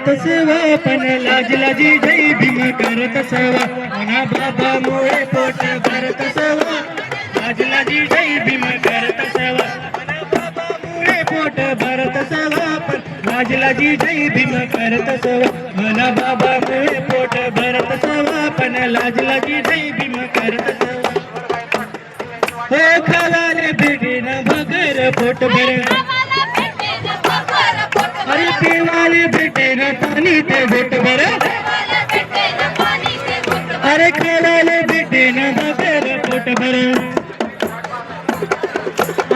करत सेवा पण लाज लाजी जय भीम करत सेवा मना बाबामुळे पोट भरत सेवा लाज लाजी जय भीम करत सेवा मना बाबामुळे पोट भरत सेवा पण लाज लाजी जय भीम करत सेवा मना बाबामुळे पोट भरत सेवा पण लाज लाजी जय भीम करत सेवा हो खावाले भेटेन भगर पोट भर अरे पिवाले भेटेन पाणी ते भेट भर अरे खावाले भेटेन भगर पोट भर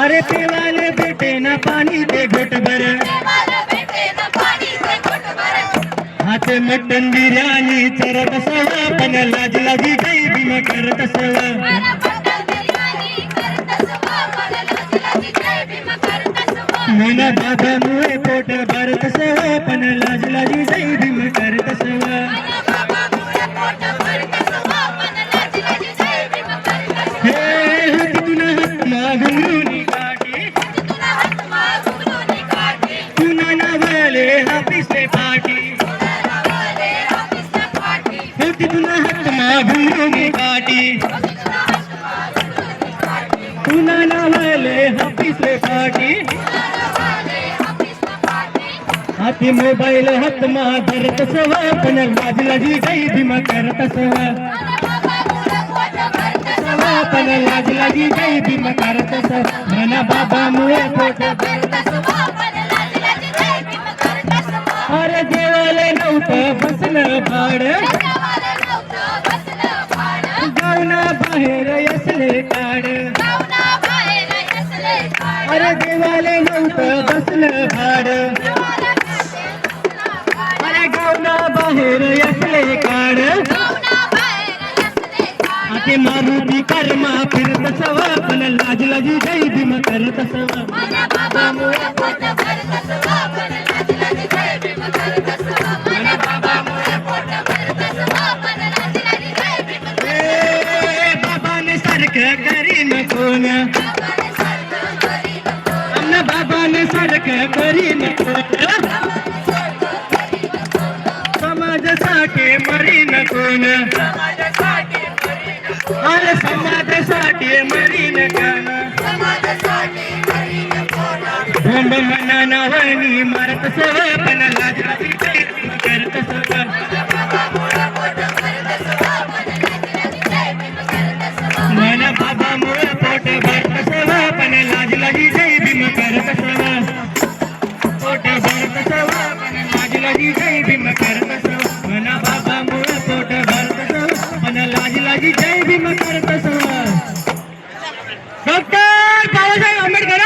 अरे पिवाले भेटेन पाणी ते घोट भर हाते मटन बिर्याणी चरत सवा पण लाज लाजी जय भीम करत सवा मना बाबामुळे पोट भरत सेवा पण लाज लाजी जय भीम करत सेवा हे तिथून हात मागून काठी तुना नावले हापिसे पाठी हे तिथून हात मागून काठी तुना नावले हापिसे पाठी हाती मोबाईल हात मा धरत सवा पण लाज लाजी जय भीम करत सवा पण लाज लाजी जय भीम करत सवा मना बाबामुळे पोट अरे देवाले नव्हतं बसलं भाड गावना बाहेर असले काढ अरे देवाले नव्हतं बसलं भाड बाहेर असले काढ आते मारुती कर्मा फिरत सवा पण लाज लाजी जय भीम करत सवा मना बाबामुळे पोट भरत सवा पण लाज लाजी जय भीम करत सवा मना बाबामुळे पोट भरत सवा पण लाज लाजी जय भीम करत बाबाने सारखं करीन कोण अन्न बाबाने सारखं करीन कोण समाजासाठी मरीन कोण अरे समाजासाठी मरीन कोण बोंब मना नावानी मारत सवा पण लाज लाजी जय भीम करत सवा मना बाबामुळे पोट भरत सवा पण लाज लाजी जय भीम करत सवा पोट भरत सवा पण लाज लाजी जय भीम करत सवा मना बाबामुळे पोट भरत सवा पण लाज लाजी जय भीम करत सवा डॉक्टर बाबासाहेब आंबेडकर